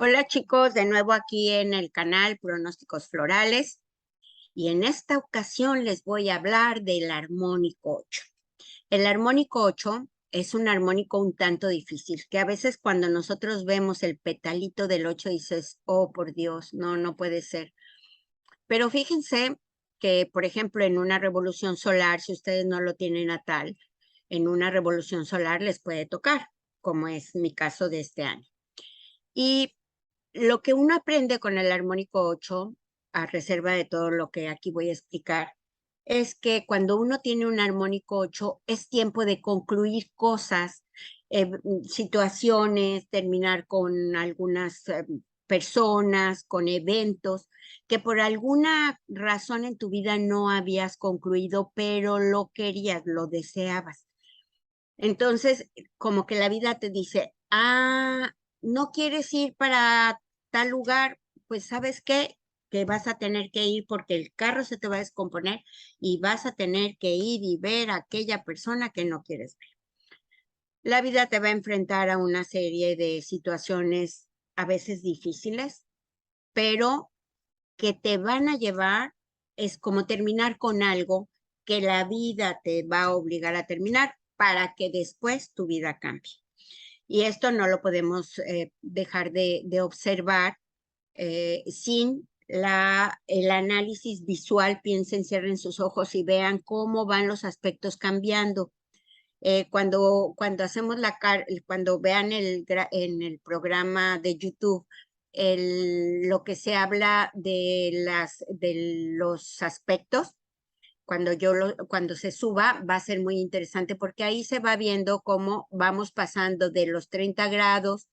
Hola chicos, de nuevo aquí en el canal Pronósticos Florales y en esta ocasión les voy a hablar del armónico 8. El armónico 8 es un armónico un tanto difícil, que a veces cuando nosotros vemos el petalito del 8 dices, oh por Dios, no, no puede ser. Pero fíjense que, por ejemplo, en una revolución solar, si ustedes no lo tienen natal, en una revolución solar les puede tocar, como es mi caso de este año. Y lo que uno aprende con el armónico 8, a reserva de todo lo que aquí voy a explicar, es que cuando uno tiene un armónico 8 es tiempo de concluir cosas, situaciones, terminar con algunas personas, con eventos que por alguna razón en tu vida no habías concluido, pero lo querías, lo deseabas. Entonces, como que la vida te dice, no quieres ir para tal lugar, pues ¿sabes qué? Que vas a tener que ir porque el carro se te va a descomponer y vas a tener que ir y ver a aquella persona que no quieres ver. La vida te va a enfrentar a una serie de situaciones a veces difíciles, pero que te van a llevar, es como terminar con algo que la vida te va a obligar a terminar para que después tu vida cambie. Y esto no lo podemos dejar de observar sin el análisis visual. Piensen, cierren sus ojos y vean cómo van los aspectos cambiando. Cuando hacemos cuando vean en el programa de YouTube, lo que se habla de los aspectos, cuando se suba va a ser muy interesante porque ahí se va viendo cómo vamos pasando de los 30 grados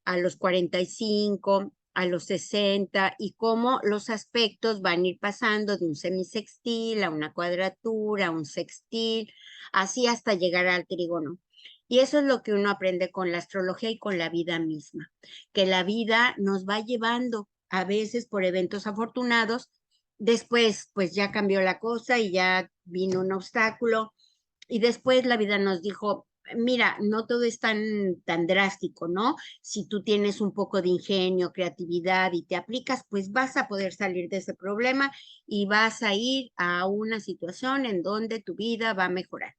a los 45, a los 60 y cómo los aspectos van a ir pasando de un semisextil a una cuadratura, a un sextil, así hasta llegar al trígono. Y eso es lo que uno aprende con la astrología y con la vida misma, que la vida nos va llevando a veces por eventos afortunados. Después, pues ya cambió la cosa y ya vino un obstáculo y después la vida nos dijo, mira, no todo es tan drástico, ¿no? Si tú tienes un poco de ingenio, creatividad y te aplicas, pues vas a poder salir de ese problema y vas a ir a una situación en donde tu vida va a mejorar.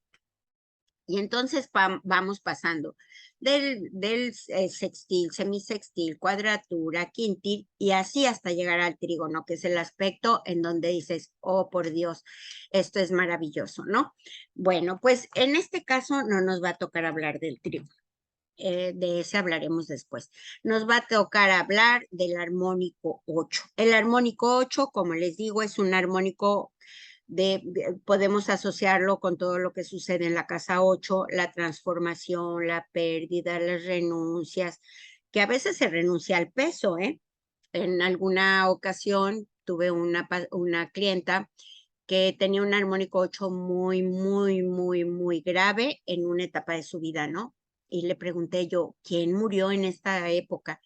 Y entonces vamos pasando del sextil, semisextil, cuadratura, quintil y así hasta llegar al trígono, que es el aspecto en donde dices, oh, por Dios, esto es maravilloso, ¿no? Bueno, pues en este caso no nos va a tocar hablar del trígono. De ese hablaremos después. Nos va a tocar hablar del armónico 8. El armónico 8, como les digo, es un armónico podemos asociarlo con todo lo que sucede en la casa 8, la transformación, la pérdida, las renuncias, que a veces se renuncia al peso, ¿eh? En alguna ocasión tuve una clienta que tenía un armónico 8 muy, muy, muy, muy grave en una etapa de su vida, ¿no? Y le pregunté yo, ¿quién murió en esta época?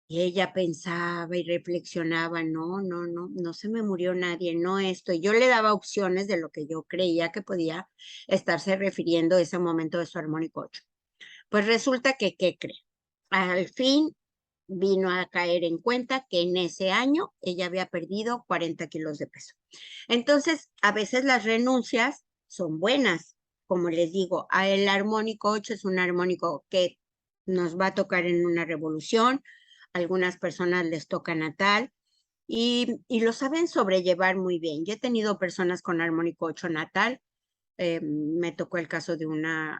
Y ella pensaba y reflexionaba, no, no, no, no se me murió nadie, no esto. Y yo le daba opciones de lo que yo creía que podía estarse refiriendo a ese momento de su armónico 8. Pues resulta que, ¿qué cree? Al fin vino a caer en cuenta que en ese año ella había perdido 40 kilos de peso. Entonces, a veces las renuncias son buenas. Como les digo, el armónico 8 es un armónico que nos va a tocar en una revolución. Algunas personas les toca natal y lo saben sobrellevar muy bien. Yo he tenido personas con armónico 8 natal. Me tocó el caso de una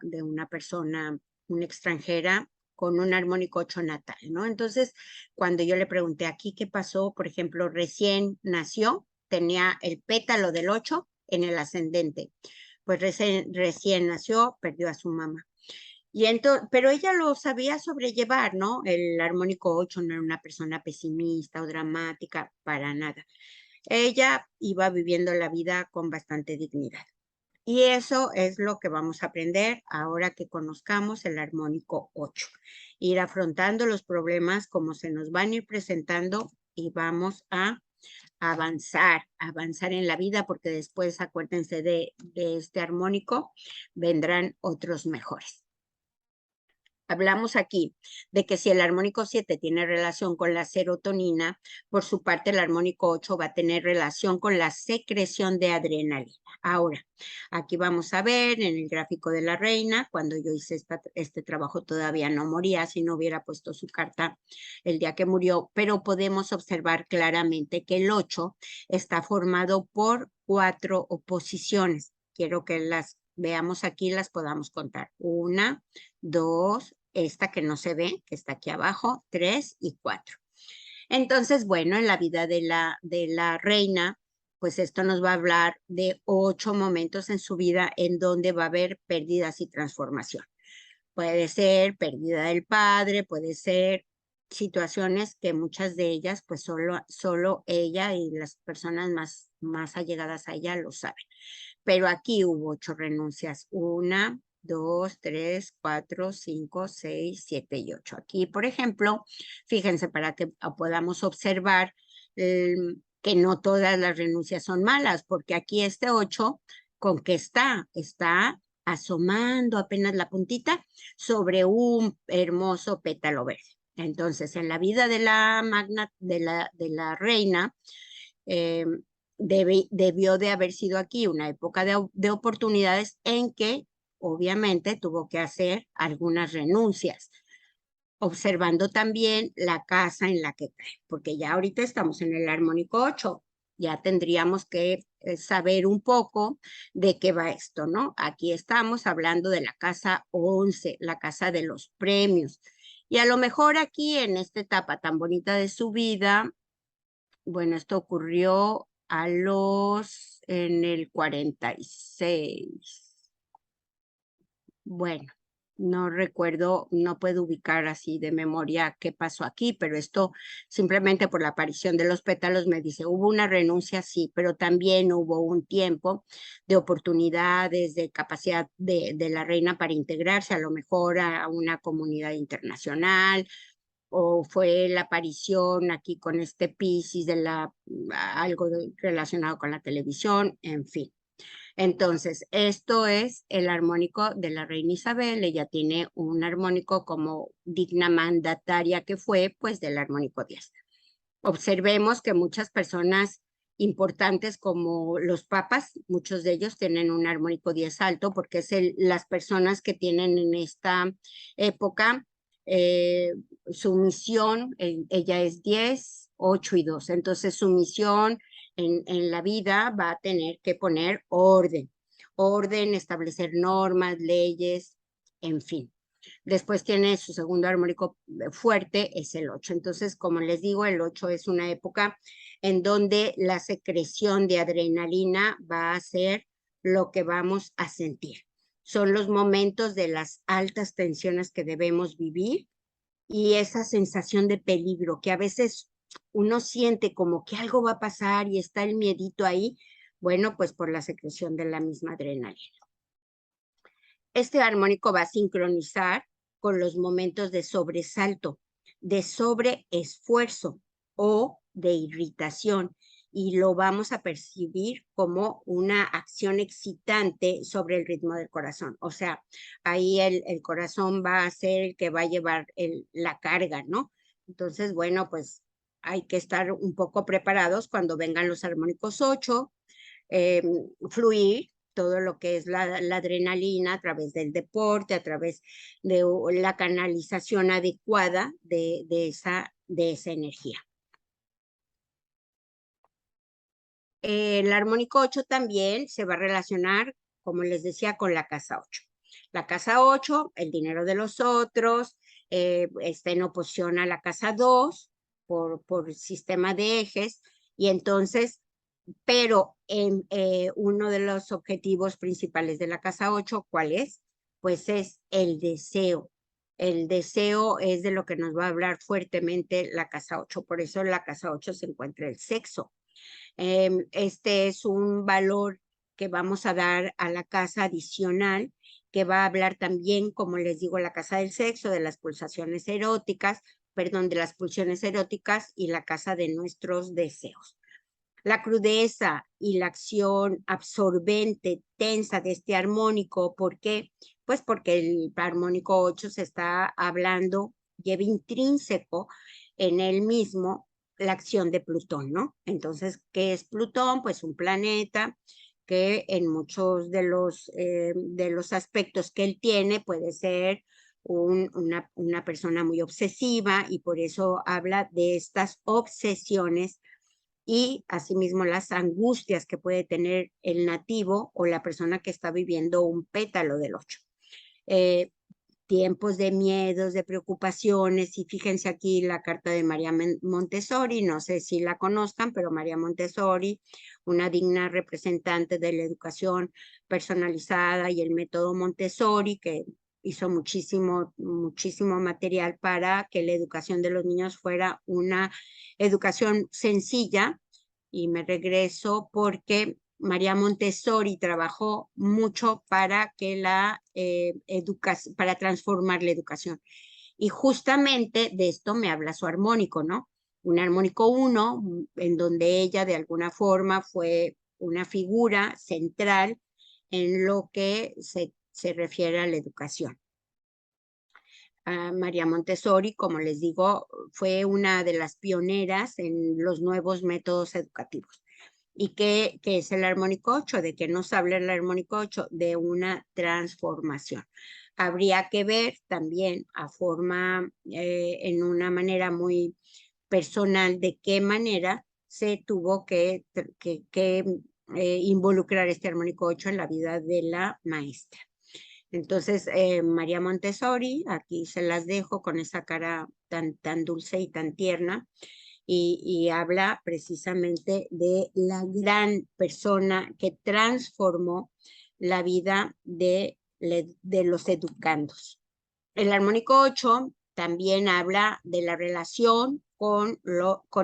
persona, una extranjera, con un armónico 8 natal, ¿no? Entonces, cuando yo le pregunté aquí qué pasó, por ejemplo, recién nació, tenía el pétalo del 8 en el ascendente. Pues recién nació, perdió a su mamá. Pero ella lo sabía sobrellevar, ¿no? El armónico 8 no era una persona pesimista o dramática, para nada. Ella iba viviendo la vida con bastante dignidad. Y eso es lo que vamos a aprender ahora que conozcamos el armónico 8. Ir afrontando los problemas como se nos van a ir presentando y vamos a avanzar en la vida porque después, acuérdense de este armónico, vendrán otros mejores. Hablamos aquí de que si el armónico 7 tiene relación con la serotonina, por su parte el armónico 8 va a tener relación con la secreción de adrenalina. Ahora, aquí vamos a ver en el gráfico de la reina, cuando yo hice este trabajo todavía no moría, si no hubiera puesto su carta el día que murió, pero podemos observar claramente que el 8 está formado por 4 oposiciones. Quiero que las veamos aquí, las podamos contar. 1, 2, esta que no se ve, que está aquí abajo, 3 y 4. Entonces, bueno, en la vida de la reina, pues esto nos va a hablar de 8 momentos en su vida en donde va a haber pérdidas y transformación. Puede ser pérdida del padre, puede ser situaciones que muchas de ellas, pues solo ella y las personas más allegadas a ella lo saben. Pero aquí hubo 8 renuncias. 1, 2, 3, 4, 5, 6, 7 y 8. Aquí, por ejemplo, fíjense para que podamos observar que no todas las renuncias son malas, porque aquí este 8, ¿con qué está? Está asomando apenas la puntita sobre un hermoso pétalo verde. Entonces, en la vida de la magna, de la reina, eh, debió de haber sido aquí una época de oportunidades en que obviamente tuvo que hacer algunas renuncias, observando también la casa en la que cae, porque ya ahorita estamos en el armónico 8, ya tendríamos que saber un poco de qué va esto, ¿no? Aquí estamos hablando de la casa 11, la casa de los premios. Y a lo mejor aquí en esta etapa tan bonita de su vida, bueno, esto ocurrió en el 46. Bueno, no recuerdo, no puedo ubicar así de memoria qué pasó aquí, pero esto simplemente por la aparición de los pétalos me dice, hubo una renuncia, sí, pero también hubo un tiempo de oportunidades, de capacidad de la reina para integrarse a lo mejor a una comunidad internacional, o fue la aparición aquí con este Piscis de algo relacionado con la televisión, en fin. Entonces, esto es el armónico de la reina Isabel. Ella tiene un armónico como digna mandataria que fue, pues, del armónico 10. Observemos que muchas personas importantes como los papas, muchos de ellos tienen un armónico 10 alto porque es las personas que tienen en esta época su misión, ella es 10, 8 y 2. Entonces su misión en la vida va a tener que poner orden, establecer normas, leyes, en fin. Después tiene su segundo armónico fuerte, es el 8. Entonces, como les digo, el 8 es una época en donde la secreción de adrenalina va a ser lo que vamos a sentir. Son los momentos de las altas tensiones que debemos vivir y esa sensación de peligro que a veces uno siente como que algo va a pasar y está el miedito ahí, bueno, pues por la secreción de la misma adrenalina. Este armónico va a sincronizar con los momentos de sobresalto, de sobreesfuerzo o de irritación, y lo vamos a percibir como una acción excitante sobre el ritmo del corazón. O sea, ahí el corazón va a ser el que va a llevar la carga, ¿no? Entonces, bueno, pues hay que estar un poco preparados cuando vengan los armónicos 8, fluir todo lo que es la adrenalina a través del deporte, a través de la canalización adecuada de esa energía. El armónico 8 también se va a relacionar, como les decía, con la casa 8. La casa 8, el dinero de los otros, está en oposición a la casa 2 por sistema de ejes, y entonces pero uno de los objetivos principales de la casa 8, ¿cuál es? Pues es el deseo. El deseo es de lo que nos va a hablar fuertemente la casa 8. Por eso en la casa 8 se encuentra el sexo. Este es un valor que vamos a dar a la casa adicional, que va a hablar también, como les digo, la casa del sexo, de las pulsaciones eróticas, perdón, de las pulsiones eróticas y la casa de nuestros deseos. La crudeza y la acción absorbente, tensa de este armónico, ¿por qué? Pues porque el armónico 8 se está hablando, lleva intrínseco en él mismo la acción de Plutón, ¿no? Entonces, ¿qué es Plutón? Pues un planeta que en muchos de los aspectos que él tiene puede ser una persona muy obsesiva, y por eso habla de estas obsesiones y asimismo las angustias que puede tener el nativo o la persona que está viviendo un pétalo del 8. Eh, Tiempos de miedos, de preocupaciones, y fíjense aquí la carta de María Montessori, no sé si la conozcan, pero María Montessori, una digna representante de la educación personalizada y el método Montessori, que hizo muchísimo material para que la educación de los niños fuera una educación sencilla. Y me regreso porque María Montessori trabajó mucho para que para transformar la educación. Y justamente de esto me habla su armónico, ¿no? Un armónico 1, en donde ella de alguna forma fue una figura central en lo que se refiere a la educación. María Montessori, como les digo, fue una de las pioneras en los nuevos métodos educativos. ¿Y qué es el armónico 8? ¿De qué nos habla el armónico 8? De una transformación. Habría que ver también en una manera muy personal, de qué manera se tuvo que involucrar este armónico 8 en la vida de la maestra. Entonces, María Montessori, aquí se las dejo con esa cara tan dulce y tan tierna, y habla precisamente de la gran persona que transformó la vida de los educandos. El armónico 8 también habla de la relación con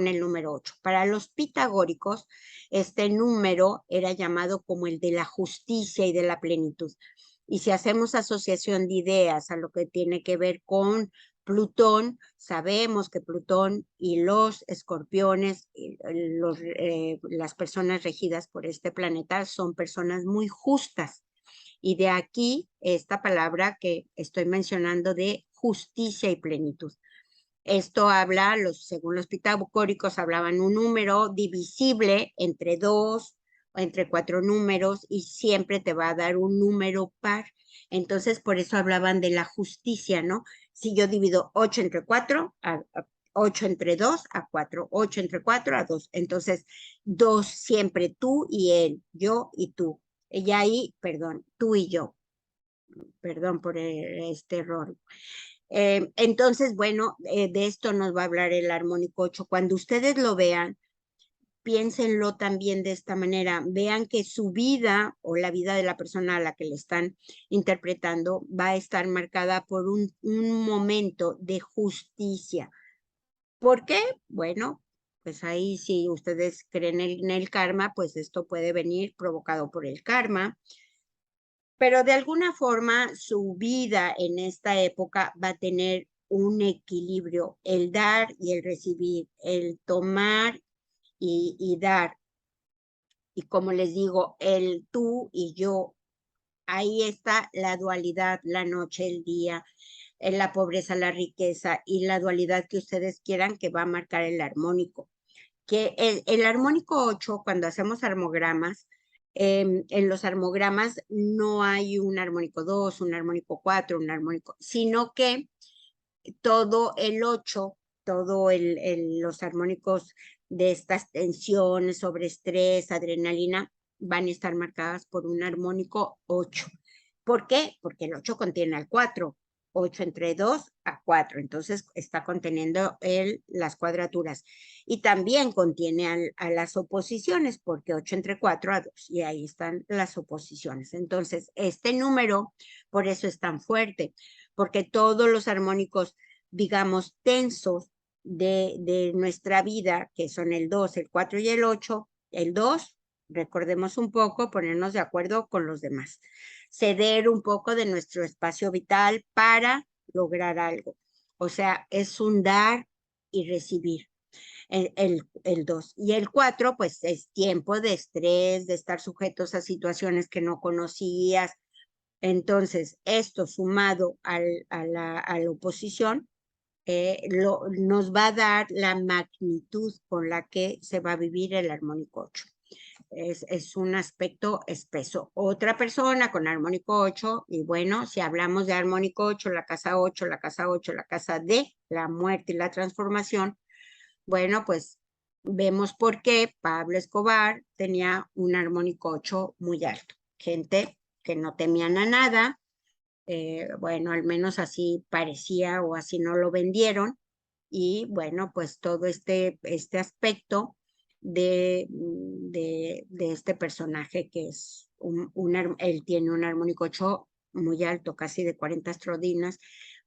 el número 8. Para los pitagóricos, este número era llamado como el de la justicia y de la plenitud. Y si hacemos asociación de ideas a lo que tiene que ver con Plutón, sabemos que Plutón y los escorpiones, las personas regidas por este planeta, son personas muy justas. Y de aquí esta palabra que estoy mencionando de justicia y plenitud. Esto habla, según los pitagóricos, hablaban un número divisible entre 2 o entre 4 números, y siempre te va a dar un número par. Entonces, por eso hablaban de la justicia, ¿no? Si yo divido 8 entre 4, 8 entre 2 a 4, 8 entre 4 a 2. Entonces, 2 siempre tú y él, yo y tú. Y ahí, perdón, tú y yo. Perdón por este error. Entonces, bueno, de esto nos va a hablar el armónico 8. Cuando ustedes lo vean, piénsenlo también de esta manera. Vean que su vida o la vida de la persona a la que le están interpretando va a estar marcada por un momento de justicia. ¿Por qué? Bueno, pues ahí si ustedes creen en el karma, pues esto puede venir provocado por el karma. Pero de alguna forma su vida en esta época va a tener un equilibrio, el dar y el recibir, el tomar y dar. Y como les digo, el tú y yo, ahí está la dualidad, la noche, el día, la pobreza, la riqueza, y la dualidad que ustedes quieran, que va a marcar el armónico. Que el armónico 8, cuando hacemos armogramas, en los armogramas no hay un armónico 2, un armónico 4, un armónico, sino que todo el 8, los armónicos de estas tensiones, sobre estrés, adrenalina, van a estar marcadas por un armónico 8. ¿Por qué? Porque el 8 contiene al 4. 8 entre 2 a 4. Entonces está conteniendo las cuadraturas. Y también contiene a las oposiciones, porque 8 entre 4 a 2. Y ahí están las oposiciones. Entonces, este número, por eso es tan fuerte, porque todos los armónicos, digamos, tensos de nuestra vida, que son el 2, el 4 y el 8, el 2, recordemos un poco, ponernos de acuerdo con los demás, ceder un poco de nuestro espacio vital para lograr algo. O sea, es un dar y recibir. El 2. Y el 4, pues es tiempo de estrés, de estar sujetos a situaciones que no conocías, Entonces, esto sumado a la oposición, nos va a dar la magnitud con la que se va a vivir el armónico 8. Es un aspecto espeso. Otra persona con armónico 8, y bueno, si hablamos de armónico 8, la casa 8, la casa 8, la casa de la muerte y la transformación, bueno, pues vemos por qué Pablo Escobar tenía un armónico 8 muy alto. Gente que no temían a nada, bueno, al menos así parecía o así no lo vendieron. Y bueno, pues todo este aspecto de este personaje que es él tiene un armónico 8 muy alto, casi de 40 estrodinas,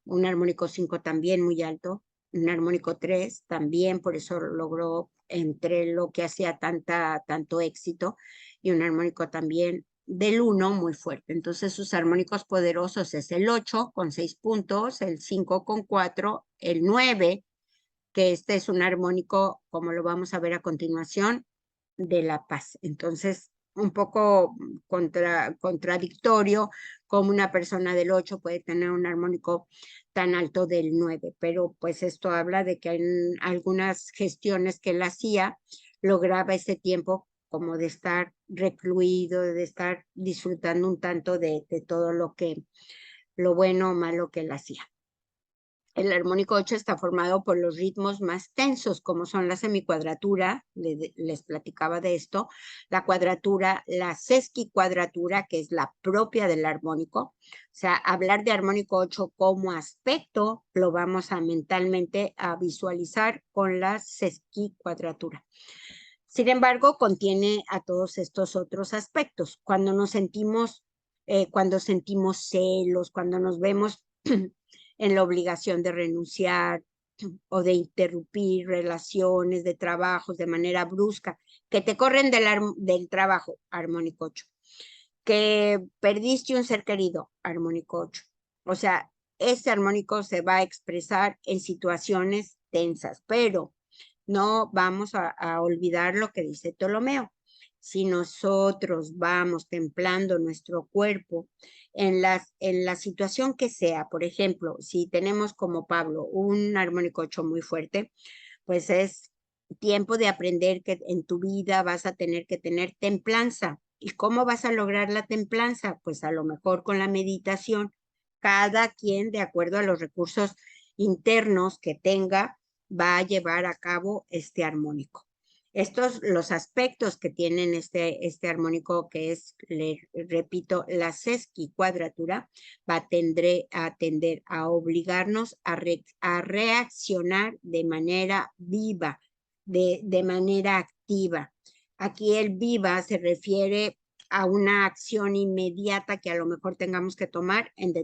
un armónico 5 también muy alto, un armónico 3 también, por eso logró entre lo que hacía tanto éxito, y un armónico también del 1 muy fuerte. Entonces sus armónicos poderosos es el 8 con 6 puntos, el 5 con 4, el 9, que este es un armónico, como lo vamos a ver a continuación, de la paz. Entonces, un poco contradictorio como una persona del 8 puede tener un armónico tan alto del 9, pero pues esto habla de que en algunas gestiones que él hacía, lograba ese tiempo como de estar recluido, de estar disfrutando un tanto de todo lo bueno o malo que él hacía. El armónico 8 está formado por los ritmos más tensos, como son la semicuadratura, les platicaba de esto, la cuadratura, la sesquicuadratura, que es la propia del armónico. O sea, hablar de armónico 8 como aspecto, lo vamos a mentalmente a visualizar con la sesquicuadratura. Sin embargo, contiene a todos estos otros aspectos. Cuando sentimos celos, cuando nos vemos en la obligación de renunciar o de interrumpir relaciones de trabajos de manera brusca, que te corren del trabajo, armónico 8, que perdiste un ser querido, armónico 8. O sea, ese armónico se va a expresar en situaciones tensas, pero no vamos a olvidar lo que dice Ptolomeo. Si nosotros vamos templando nuestro cuerpo en la situación que sea, por ejemplo, si tenemos como Pablo un armónico 8 muy fuerte, pues es tiempo de aprender que en tu vida vas a tener que tener templanza. ¿Y cómo vas a lograr la templanza? Pues a lo mejor con la meditación. Cada quien, de acuerdo a los recursos internos que tenga, va a llevar a cabo este armónico. Estos, los aspectos que tienen este armónico, que es, le repito, la sesquicuadratura, va a tender a obligarnos a reaccionar de manera viva, de manera activa. Aquí el viva se refiere a una acción inmediata que a lo mejor tengamos que tomar en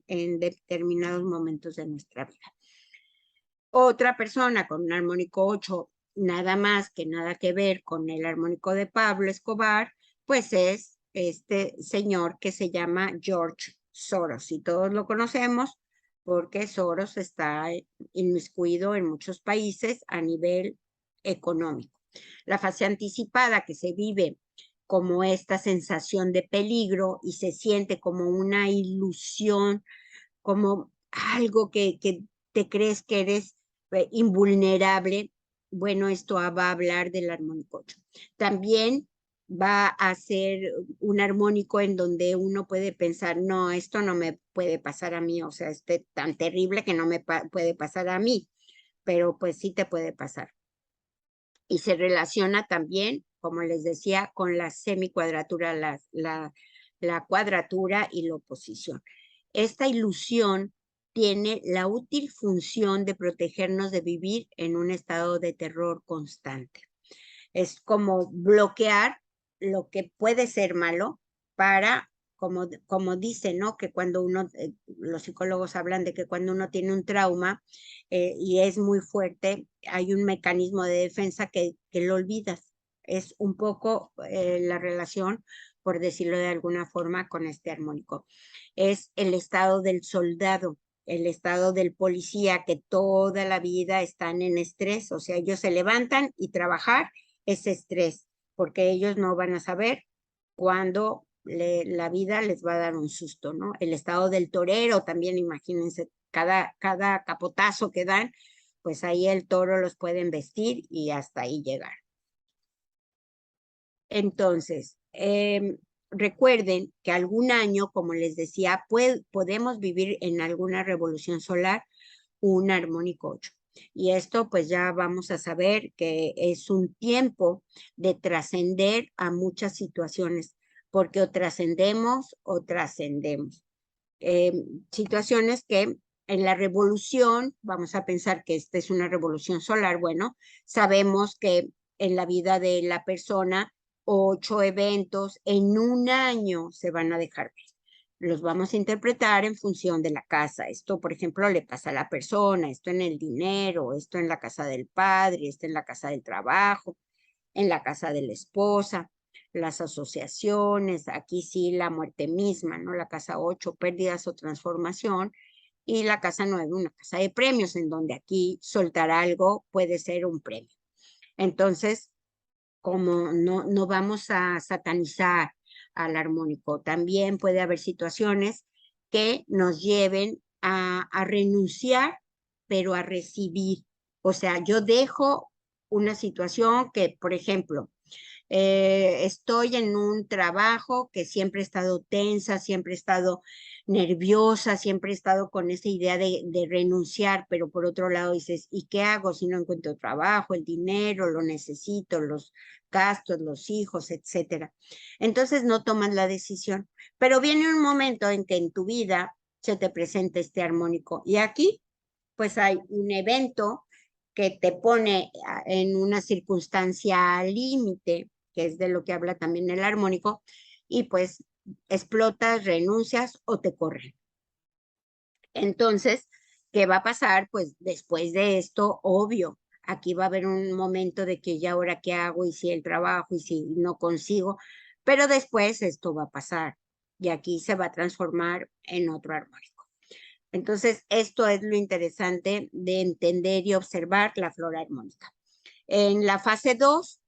en determinados momentos de nuestra vida. Otra persona con un armónico 8, nada más que nada que ver con el armónico de Pablo Escobar, pues es este señor que se llama George Soros. Y todos lo conocemos porque Soros está inmiscuido en muchos países a nivel económico. La fase anticipada que se vive como esta sensación de peligro y se siente como una ilusión, como algo que te crees que eres invulnerable. Bueno, esto va a hablar del armónico 8. También va a ser un armónico en donde uno puede pensar, no, esto no me puede pasar a mí, o sea, este tan terrible que no me puede pasar a mí, pero pues sí te puede pasar. Y se relaciona también, como les decía, con la semicuadratura, la cuadratura y la oposición. Esta ilusión tiene la útil función de protegernos de vivir en un estado de terror constante. Es como bloquear lo que puede ser malo para, como dicen, ¿no? Que cuando uno, los psicólogos hablan de que cuando uno tiene un trauma y es muy fuerte, hay un mecanismo de defensa que lo olvidas. Es un poco la relación, por decirlo de alguna forma, con este armónico. Es el estado del soldado, el estado del policía, que toda la vida están en estrés, o sea, ellos se levantan y trabajar es estrés, porque ellos no van a saber cuándo la vida les va a dar un susto, ¿no? El estado del torero también, imagínense, cada capotazo que dan, pues ahí el toro los puede embestir y hasta ahí llegar. Entonces, recuerden que algún año, como les decía, podemos vivir en alguna revolución solar un armónico 8. Y esto pues ya vamos a saber que es un tiempo de trascender a muchas situaciones, porque o trascendemos o trascendemos. Situaciones que en la revolución, vamos a pensar que esta es una revolución solar, bueno, sabemos que en la vida de la persona 8 eventos en un año se van a dejar ver. Los vamos a interpretar en función de la casa. Esto, por ejemplo, le pasa a la persona, esto en el dinero, esto en la casa del padre, esto en la casa del trabajo, en la casa de la esposa, las asociaciones, aquí sí la muerte misma, ¿no? La casa 8, pérdidas o transformación, y la casa 9, una casa de premios, en donde aquí soltar algo puede ser un premio. Entonces, como no vamos a satanizar al armónico, también puede haber situaciones que nos lleven a renunciar, pero a recibir. O sea, yo dejo una situación que, por ejemplo, estoy en un trabajo que siempre he estado tensa, siempre he estado nerviosa, siempre he estado con esa idea de renunciar, pero por otro lado dices, ¿y qué hago si no encuentro trabajo? El dinero lo necesito, los gastos, los hijos, etcétera. Entonces no tomas la decisión, pero viene un momento en que en tu vida se te presenta este armónico y aquí pues hay un evento que te pone en una circunstancia límite, que es de lo que habla también el armónico, y pues explotas, renuncias o te corren. Entonces, ¿qué va a pasar? Pues después de esto, obvio, aquí va a haber un momento de que ya ahora qué hago y si el trabajo y si no consigo, pero después esto va a pasar y aquí se va a transformar en otro armónico. Entonces, esto es lo interesante de entender y observar la flora armónica. En la fase 2,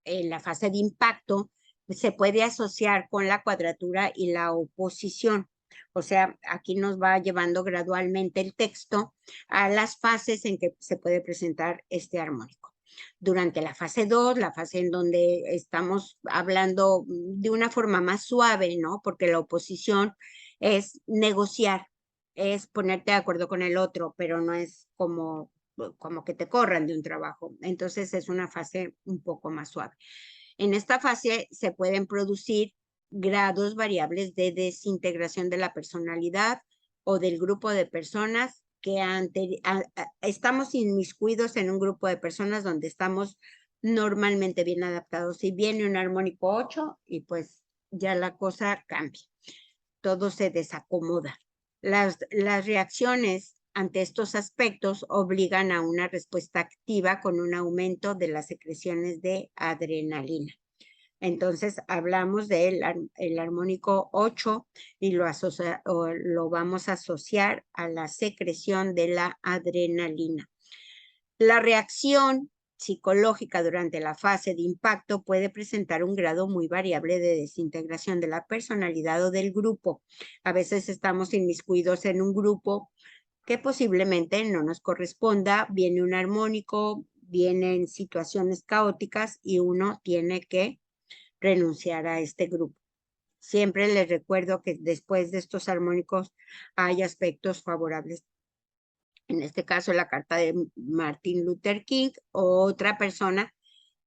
en la fase de impacto, se puede asociar con la cuadratura y la oposición. O sea, aquí nos va llevando gradualmente el texto a las fases en que se puede presentar este armónico. Durante la fase 2, la fase en donde estamos hablando de una forma más suave, ¿no? Porque la oposición es negociar, es ponerte de acuerdo con el otro, pero no es como que te corran de un trabajo. Entonces es una fase un poco más suave. En esta fase se pueden producir grados variables de desintegración de la personalidad o del grupo de personas que estamos inmiscuidos en un grupo de personas donde estamos normalmente bien adaptados. Y viene un armónico 8 y pues ya la cosa cambia. Todo se desacomoda. Las reacciones ante estos aspectos obligan a una respuesta activa con un aumento de las secreciones de adrenalina. Entonces hablamos del armónico 8 y lo vamos a asociar a la secreción de la adrenalina. La reacción psicológica durante la fase de impacto puede presentar un grado muy variable de desintegración de la personalidad o del grupo. A veces estamos inmiscuidos en un grupo que posiblemente no nos corresponda, viene un armónico, vienen situaciones caóticas y uno tiene que renunciar a este grupo. Siempre les recuerdo que después de estos armónicos hay aspectos favorables. En este caso, la carta de Martin Luther King, otra persona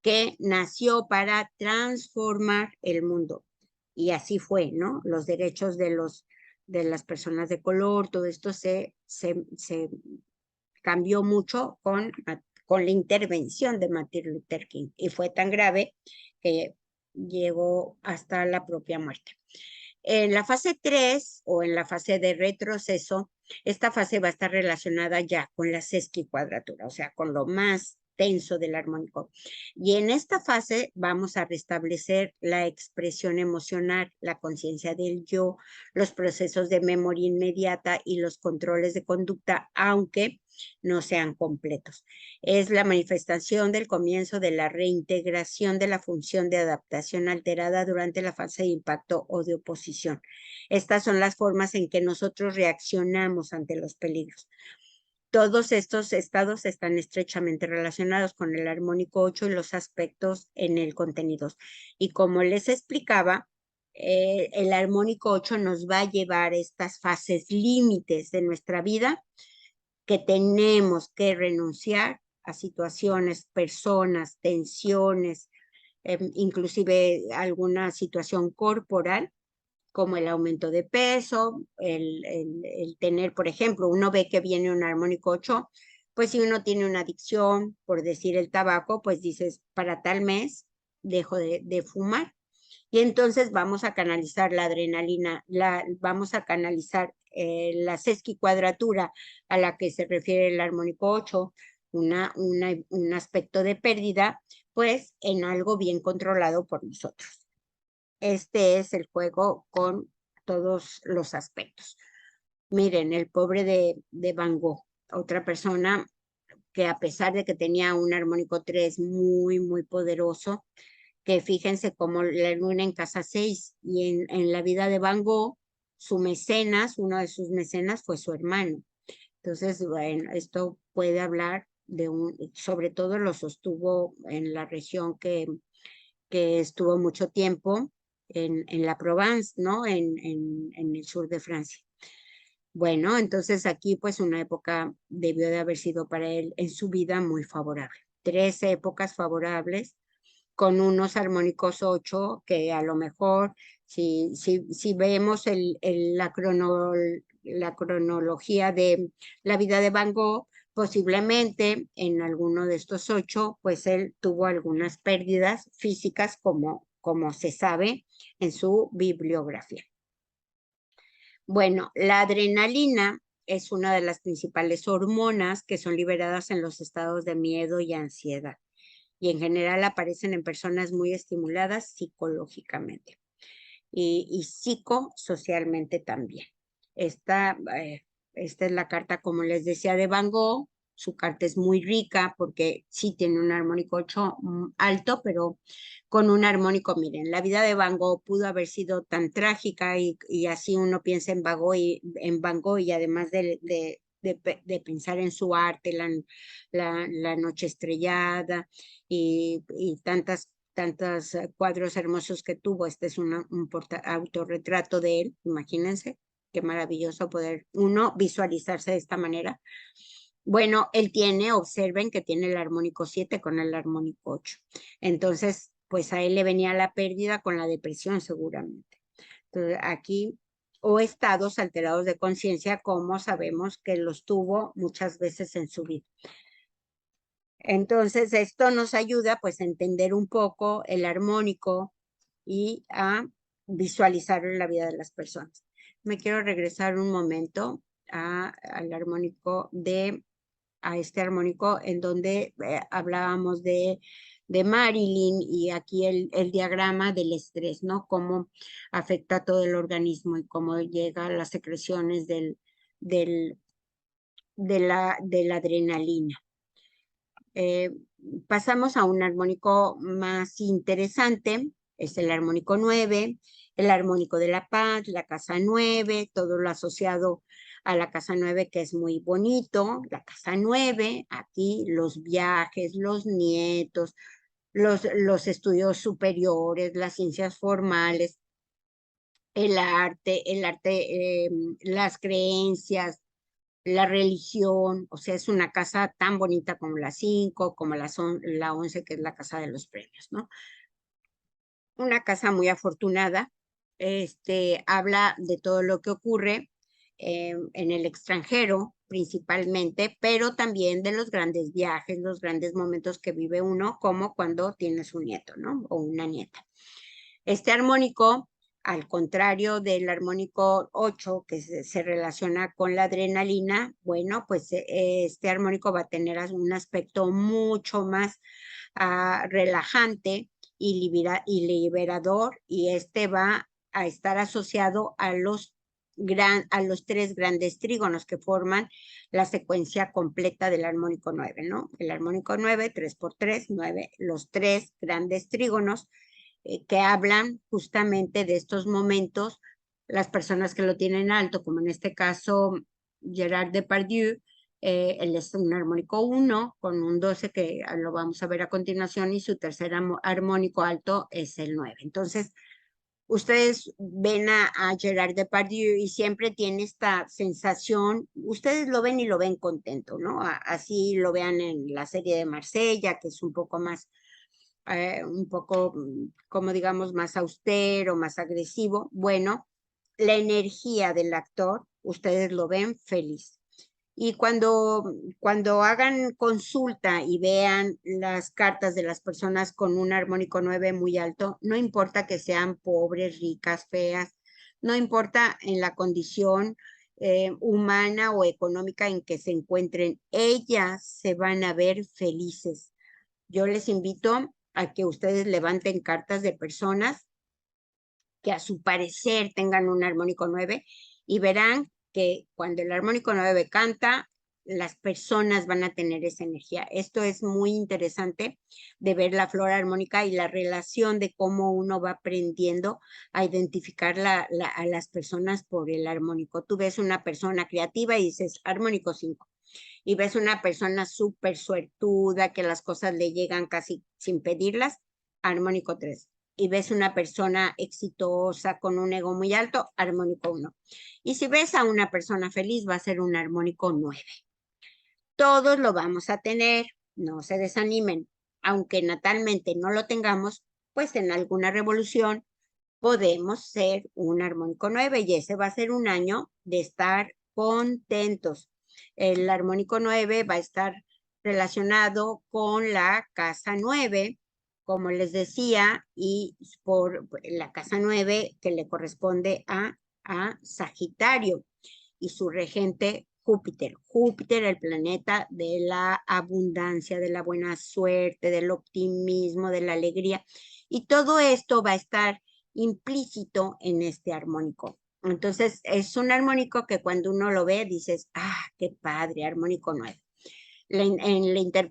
que nació para transformar el mundo. Y así fue, ¿no? Los derechos de las personas de color, todo esto se cambió mucho con la intervención de Martin Luther King. Y fue tan grave que llegó hasta la propia muerte. En la fase 3 o en la fase de retroceso, esta fase va a estar relacionada ya con la sesquicuadratura, o sea, con lo más tenso del armónico. Y en esta fase vamos a restablecer la expresión emocional, la conciencia del yo, los procesos de memoria inmediata y los controles de conducta, aunque no sean completos. Es la manifestación del comienzo de la reintegración de la función de adaptación alterada durante la fase de impacto o de oposición. Estas son las formas en que nosotros reaccionamos ante los peligros. Todos estos estados están estrechamente relacionados con el armónico 8 y los aspectos en el contenido. Y como les explicaba, el armónico 8 nos va a llevar a estas fases límites de nuestra vida que tenemos que renunciar a situaciones, personas, tensiones, inclusive alguna situación corporal, como el aumento de peso, el tener, por ejemplo, uno ve que viene un armónico 8, pues si uno tiene una adicción, por decir el tabaco, pues dices, para tal mes dejo de fumar. Y entonces vamos a canalizar la adrenalina, vamos a canalizar la sesquicuadratura a la que se refiere el armónico 8, un aspecto de pérdida, pues en algo bien controlado por nosotros. Este es el juego con todos los aspectos. Miren, el pobre de Van Gogh, otra persona que a pesar de que tenía un armónico 3 muy, muy poderoso, que fíjense cómo la luna en casa 6 y en la vida de Van Gogh, su mecenas, uno de sus mecenas fue su hermano. Entonces, bueno, esto puede hablar de sobre todo lo sostuvo en la región que estuvo mucho tiempo en la Provence, ¿no? En el sur de Francia. Bueno, entonces aquí pues una época debió de haber sido para él en su vida muy favorable. 3 épocas favorables con unos armónicos 8 que a lo mejor si vemos la cronología de la vida de Van Gogh, posiblemente en alguno de estos 8, pues él tuvo algunas pérdidas físicas como se sabe en su bibliografía. Bueno, la adrenalina es una de las principales hormonas que son liberadas en los estados de miedo y ansiedad. Y en general aparecen en personas muy estimuladas psicológicamente y psicosocialmente también. Esta es la carta, como les decía, de Van Gogh. Su carta es muy rica porque sí tiene un armónico 8 alto, pero con un armónico, miren, la vida de Van Gogh pudo haber sido tan trágica y así uno piensa en Van Gogh y además de pensar en su arte, la noche estrellada y tantos cuadros hermosos que tuvo. Este es un autorretrato de él, imagínense, qué maravilloso poder uno visualizarse de esta manera. Bueno, él observen que tiene el armónico 7 con el armónico 8. Entonces, pues a él le venía la pérdida con la depresión seguramente. Entonces, aquí, o estados alterados de conciencia, como sabemos que los tuvo muchas veces en su vida. Entonces, esto nos ayuda pues a entender un poco el armónico y a visualizar la vida de las personas. Me quiero regresar un momento al armónico a este armónico en donde hablábamos de Marilyn y aquí el diagrama del estrés, ¿no? Cómo afecta todo el organismo y cómo llega a las secreciones de la adrenalina. Pasamos a un armónico más interesante, es el armónico 9, el armónico de la paz, la casa 9, todo lo asociado a la casa 9 que es muy bonito, la casa 9, aquí los viajes, los nietos, los estudios superiores, las ciencias formales, el arte, las creencias, la religión, o sea, es una casa tan bonita como la 5, como la 11, que es la casa de los premios, ¿no? Una casa muy afortunada, habla de todo lo que ocurre en el extranjero principalmente, pero también de los grandes viajes, los grandes momentos que vive uno, como cuando tienes un nieto, ¿no? O una nieta. Este armónico Al contrario del armónico 8, que se relaciona con la adrenalina, bueno, pues este armónico va a tener un aspecto mucho más relajante y liberador, y este va a estar asociado a los 3 grandes trígonos que forman la secuencia completa del armónico 9, ¿no? El armónico 9, 3 por 3, 9, los 3 grandes trígonos que hablan justamente de estos momentos. Las personas que lo tienen alto, como en este caso Gerard Depardieu, él es un armónico 1 con un 12 que lo vamos a ver a continuación, y su tercer armónico alto es el 9. Entonces, ustedes ven a Gerard Depardieu y siempre tiene esta sensación, ustedes lo ven y lo ven contento, ¿no? Así lo vean en la serie de Marsella, que es un poco más, como digamos, más austero, más agresivo. Bueno, la energía del actor, ustedes lo ven feliz. Y cuando hagan consulta y vean las cartas de las personas con un armónico 9 muy alto, no importa que sean pobres, ricas, feas, no importa en la condición humana o económica en que se encuentren, ellas se van a ver felices. Yo les invito a que ustedes levanten cartas de personas que a su parecer tengan un armónico 9 y verán que cuando el armónico 9 canta, las personas van a tener esa energía. Esto es muy interesante de ver la flora armónica y la relación de cómo uno va aprendiendo a identificar a las personas por el armónico. Tú ves una persona creativa y dices armónico 5. Y ves una persona súper suertuda, que las cosas le llegan casi sin pedirlas, armónico 3. Y ves una persona exitosa con un ego muy alto, armónico 1. Y si ves a una persona feliz, va a ser un armónico 9. Todos lo vamos a tener, no se desanimen. Aunque natalmente no lo tengamos, pues en alguna revolución podemos ser un armónico 9 y ese va a ser un año de estar contentos. El armónico 9 va a estar relacionado con la casa 9, como les decía, y por la casa 9 que le corresponde a Sagitario y su regente Júpiter. Júpiter, el planeta de la abundancia, de la buena suerte, del optimismo, de la alegría. Y todo esto va a estar implícito en este armónico. Entonces, es un armónico que cuando uno lo ve, dices, qué padre, armónico 9.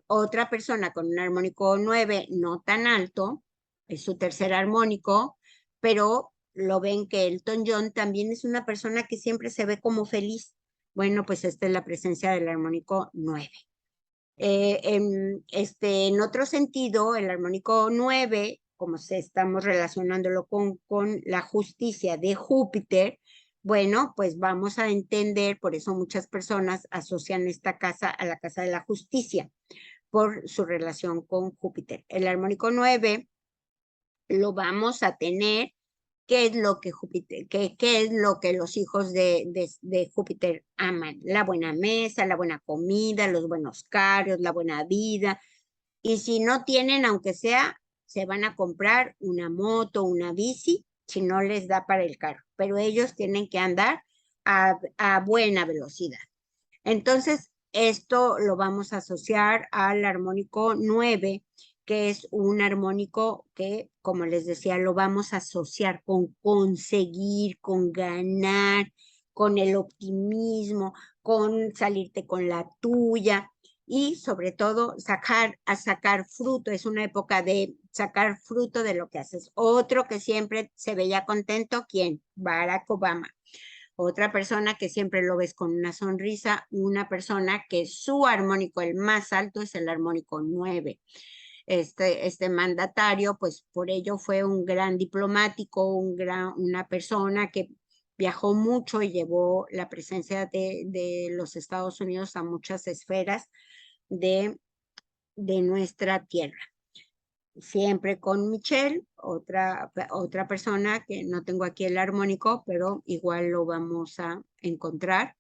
Otra persona con un armónico 9 no tan alto, es su tercer armónico, pero lo ven que Elton John también es una persona que siempre se ve como feliz. Bueno, pues esta es la presencia del armónico 9. En otro sentido, el armónico 9, como estamos relacionándolo con la justicia de Júpiter, bueno, pues vamos a entender, por eso muchas personas asocian esta casa a la casa de la justicia, por su relación con Júpiter. El armónico 9 lo vamos a tener. ¿Qué es lo que Júpiter, qué es lo que los hijos de Júpiter aman? La buena mesa, la buena comida, los buenos carros, la buena vida. Y si no tienen, aunque sea, se van a comprar una moto, una bici, si no les da para el carro. Pero ellos tienen que andar a buena velocidad. Entonces, esto lo vamos a asociar al armónico 9, que es un armónico que, como les decía, lo vamos a asociar con conseguir, con ganar, con el optimismo, con salirte con la tuya y sobre todo sacar fruto. Es una época de sacar fruto de lo que haces. Otro que siempre se veía contento, ¿quién? Barack Obama. Otra persona que siempre lo ves con una sonrisa, una persona que su armónico, el más alto, es el armónico 9. Este mandatario, pues por ello fue un gran diplomático, una persona que viajó mucho y llevó la presencia de los Estados Unidos a muchas esferas de nuestra tierra. Siempre con Michelle, otra persona que no tengo aquí el armónico, pero igual lo vamos a encontrar.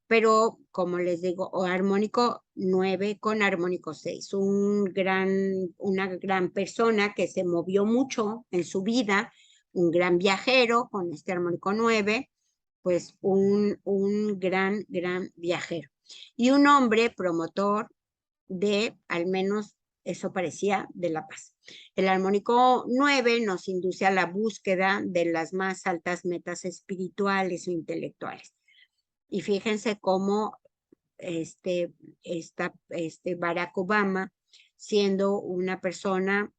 Pero como les digo, armónico 9 con armónico 6, una gran persona que se movió mucho en su vida un gran viajero con este armónico 9, pues un gran viajero. Y un hombre promotor de, al menos eso parecía, de la paz. El armónico 9 nos induce a la búsqueda de las más altas metas espirituales o intelectuales. Y fíjense cómo Barack Obama, siendo una persona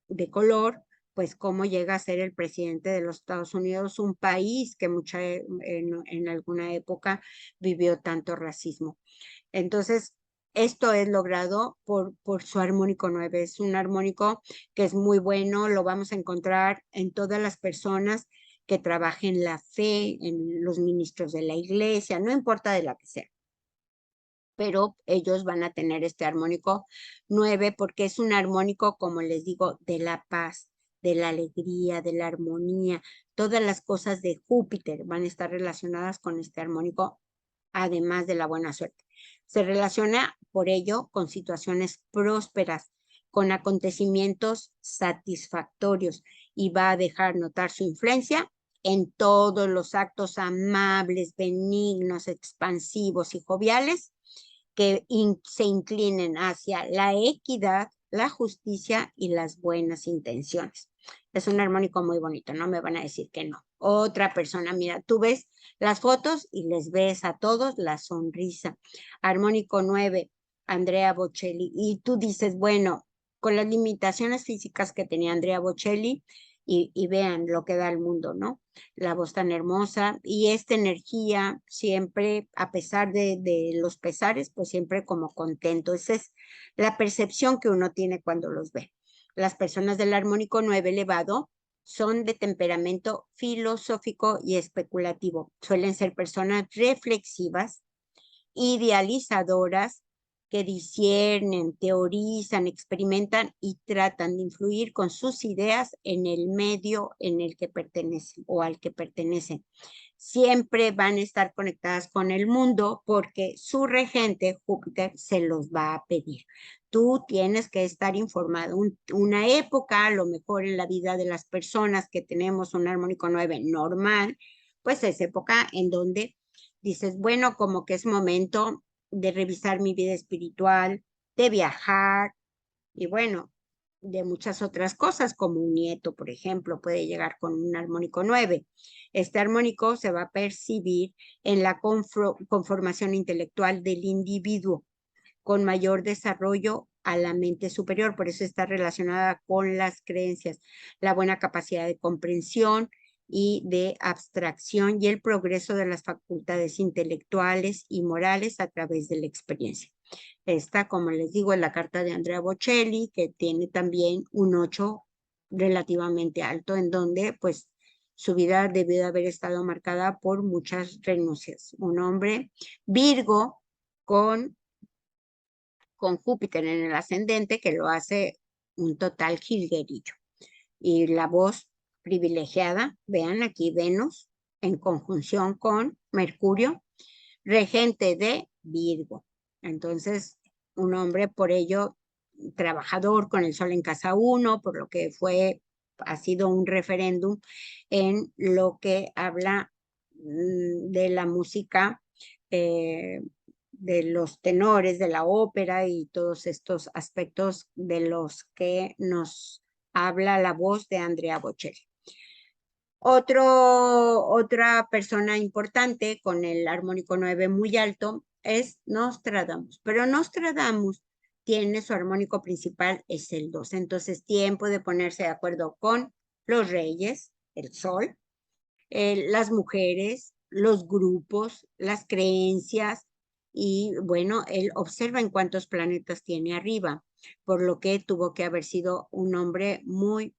de color, pues cómo llega a ser el presidente de los Estados Unidos, un país que en alguna época vivió tanto racismo. Entonces, esto es logrado por su armónico 9. Es un armónico que es muy bueno, lo vamos a encontrar en todas las personas que trabajen la fe, en los ministros de la iglesia, no importa de la que sea, pero ellos van a tener este armónico 9 porque es un armónico, como les digo, de la paz, de la alegría, de la armonía. Todas las cosas de Júpiter van a estar relacionadas con este armónico, además de la buena suerte. Se relaciona, por ello, con situaciones prósperas, con acontecimientos satisfactorios y va a dejar notar su influencia en todos los actos amables, benignos, expansivos y joviales que se inclinen hacia la equidad, la justicia y las buenas intenciones. Es un armónico muy bonito, no me van a decir que no. Otra persona, mira, tú ves las fotos y les ves a todos la sonrisa. Armónico 9, Andrea Bocelli. Y tú dices, bueno, con las limitaciones físicas que tenía Andrea Bocelli, y vean lo que da al mundo, ¿no? La voz tan hermosa y esta energía siempre, a pesar de los pesares, pues siempre como contento. Esa es la percepción que uno tiene cuando los ve. Las personas del armónico 9 elevado son de temperamento filosófico y especulativo. Suelen ser personas reflexivas, idealizadoras, que disciernen, teorizan, experimentan y tratan de influir con sus ideas en el medio en el que pertenecen o al que pertenecen. Siempre van a estar conectadas con el mundo porque su regente, Júpiter, se los va a pedir. Tú tienes que estar informado. Una época, a lo mejor en la vida de las personas que tenemos un armónico 9 normal, pues es época en donde dices, bueno, como que es momento de revisar mi vida espiritual, de viajar y bueno, de muchas otras cosas, como un nieto, por ejemplo, puede llegar con un armónico 9. Este armónico se va a percibir en la conformación intelectual del individuo con mayor desarrollo a la mente superior, por eso está relacionada con las creencias, la buena capacidad de comprensión y de abstracción y el progreso de las facultades intelectuales y morales a través de la experiencia. Esta, como les digo, es la carta de Andrea Bocelli, que tiene también un 8 relativamente alto, en donde pues su vida debió de haber estado marcada por muchas renuncias. Un hombre Virgo con Júpiter en el ascendente, que lo hace un total jilguerillo. Y la voz privilegiada, vean aquí Venus en conjunción con Mercurio, regente de Virgo. Entonces, un hombre por ello trabajador con el sol en casa 1, por lo que ha sido un referéndum en lo que habla de la música, de los tenores, de la ópera y todos estos aspectos de los que nos habla la voz de Andrea Bocelli. Otra persona importante con el armónico 9 muy alto es Nostradamus, pero Nostradamus tiene su armónico principal, es el 2. Entonces, tiempo de ponerse de acuerdo con los reyes, el sol, las mujeres, los grupos, las creencias, y bueno, él observa en cuántos planetas tiene arriba, por lo que tuvo que haber sido un hombre muy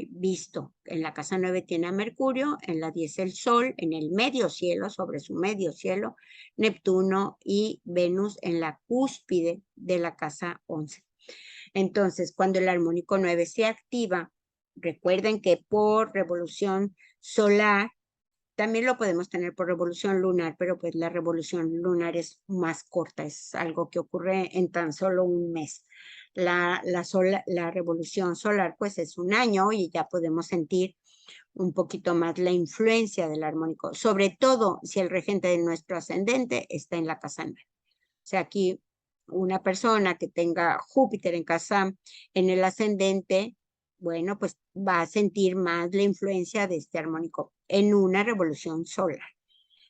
visto. En la casa 9 tiene a Mercurio, en la 10 el Sol, en el medio cielo, sobre su medio cielo, Neptuno y Venus en la cúspide de la casa 11. Entonces, cuando el armónico 9 se activa, recuerden que por revolución solar, también lo podemos tener por revolución lunar, pero pues la revolución lunar es más corta, es algo que ocurre en tan solo un mes. La revolución solar pues es un año y ya podemos sentir un poquito más la influencia del armónico, sobre todo si el regente de nuestro ascendente está en la casa 9. O sea, aquí una persona que tenga Júpiter en casa, en el ascendente, bueno, pues va a sentir más la influencia de este armónico en una revolución solar.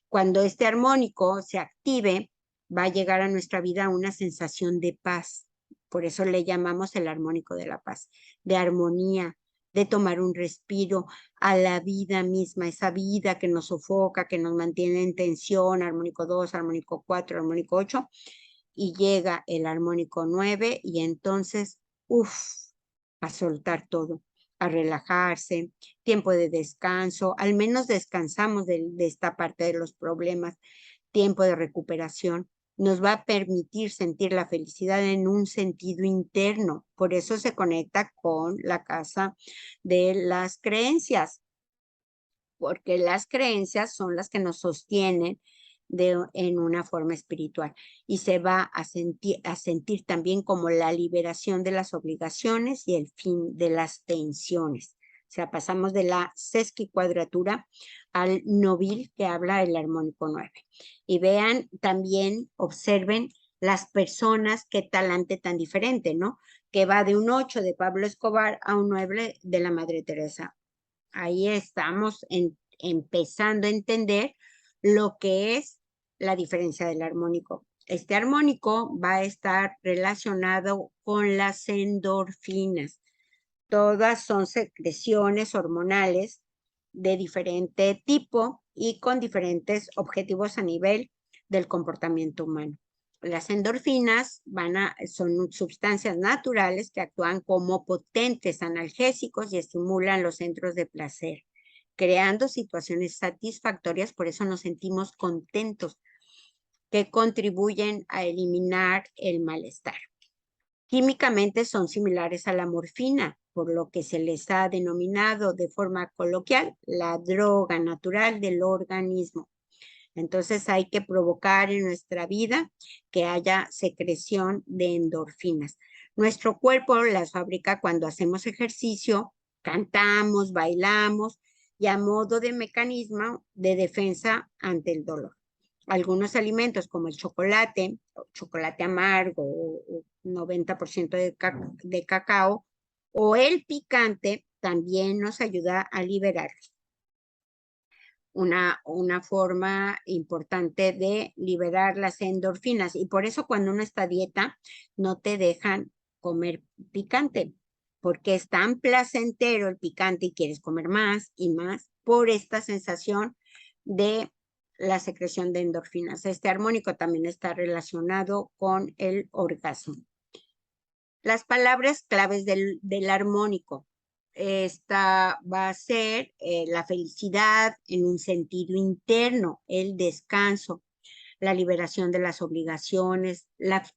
Cuando este armónico se active, va a llegar a nuestra vida una sensación de paz. Por eso le llamamos el armónico de la paz, de armonía, de tomar un respiro a la vida misma, esa vida que nos sofoca, que nos mantiene en tensión, armónico 2, armónico 4, armónico 8, y llega el armónico 9 y entonces, uff, a soltar todo, a relajarse, tiempo de descanso, al menos descansamos de esta parte de los problemas, tiempo de recuperación, nos va a permitir sentir la felicidad en un sentido interno. Por eso se conecta con la casa de las creencias, porque las creencias son las que nos sostienen en una forma espiritual y se va a sentir también como la liberación de las obligaciones y el fin de las tensiones. O sea, pasamos de la sesquicuadratura al novil que habla el armónico 9. Y vean, también observen las personas, qué talante tan diferente, ¿no? Que va de un 8 de Pablo Escobar a un 9 de la Madre Teresa. Ahí estamos empezando a entender lo que es la diferencia del armónico. Este armónico va a estar relacionado con las endorfinas. Todas son secreciones hormonales de diferente tipo y con diferentes objetivos a nivel del comportamiento humano. Las endorfinas son sustancias naturales que actúan como potentes analgésicos y estimulan los centros de placer, creando situaciones satisfactorias, por eso nos sentimos contentos, que contribuyen a eliminar el malestar. Químicamente son similares a la morfina, por lo que se les ha denominado de forma coloquial la droga natural del organismo. Entonces hay que provocar en nuestra vida que haya secreción de endorfinas. Nuestro cuerpo las fabrica cuando hacemos ejercicio, cantamos, bailamos y a modo de mecanismo de defensa ante el dolor. Algunos alimentos como el chocolate amargo o 90% de cacao o el picante también nos ayuda a liberarlos. Una forma importante de liberar las endorfinas. Y por eso cuando uno está a dieta, no te dejan comer picante, porque es tan placentero el picante y quieres comer más y más por esta sensación de la secreción de endorfinas. Este armónico también está relacionado con el orgasmo. Las palabras claves del armónico. Esta va a ser la felicidad en un sentido interno, el descanso, la liberación de las obligaciones,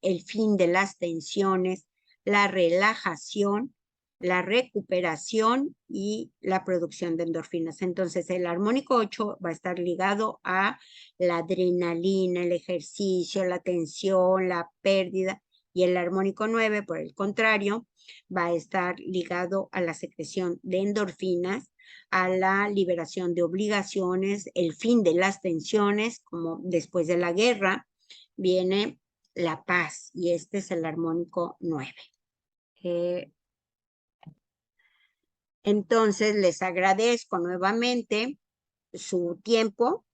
el fin de las tensiones, la relajación, la recuperación y la producción de endorfinas. Entonces, el armónico 8 va a estar ligado a la adrenalina, el ejercicio, la tensión, la pérdida, y el armónico 9, por el contrario, va a estar ligado a la secreción de endorfinas, a la liberación de obligaciones, el fin de las tensiones, como después de la guerra, viene la paz, y este es el armónico 9. Entonces, les agradezco nuevamente su tiempo,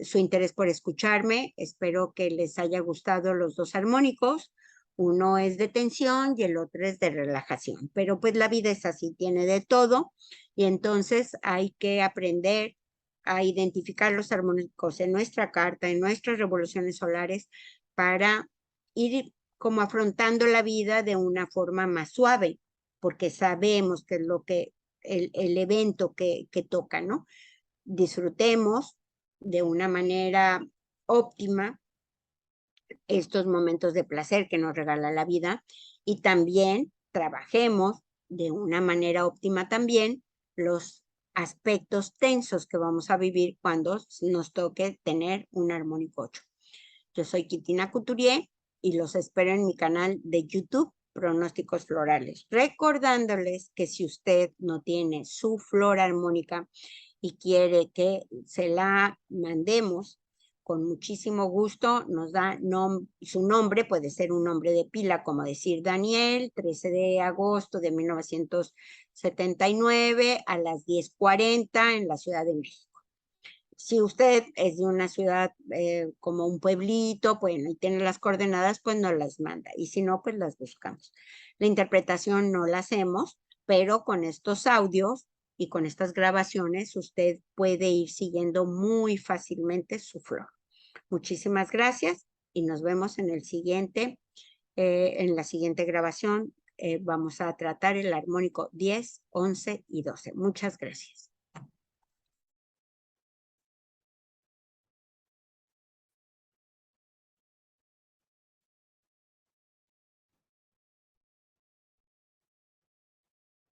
su interés por escucharme. Espero que les haya gustado los dos armónicos. Uno es de tensión y el otro es de relajación. Pero pues la vida es así, tiene de todo. Y entonces hay que aprender a identificar los armónicos en nuestra carta, en nuestras revoluciones solares, para ir como afrontando la vida de una forma más suave, porque sabemos que es lo que el evento que toca, ¿no? Disfrutemos de una manera óptima estos momentos de placer que nos regala la vida y también trabajemos de una manera óptima también los aspectos tensos que vamos a vivir cuando nos toque tener un armónico 8. Yo soy Cristina Couturier y los espero en mi canal de YouTube pronósticos florales, recordándoles que si usted no tiene su flor armónica y quiere que se la mandemos, con muchísimo gusto nos da su nombre, puede ser un nombre de pila, como decir Daniel, 13 de agosto de 1979 a las 10:40 en la Ciudad de México. Si usted es de una ciudad como un pueblito, bueno, y tiene las coordenadas, pues nos las manda. Y si no, pues las buscamos. La interpretación no la hacemos, pero con estos audios y con estas grabaciones, usted puede ir siguiendo muy fácilmente su flor. Muchísimas gracias y nos vemos en en la siguiente grabación. Vamos a tratar el armónico 10, 11 y 12. Muchas gracias.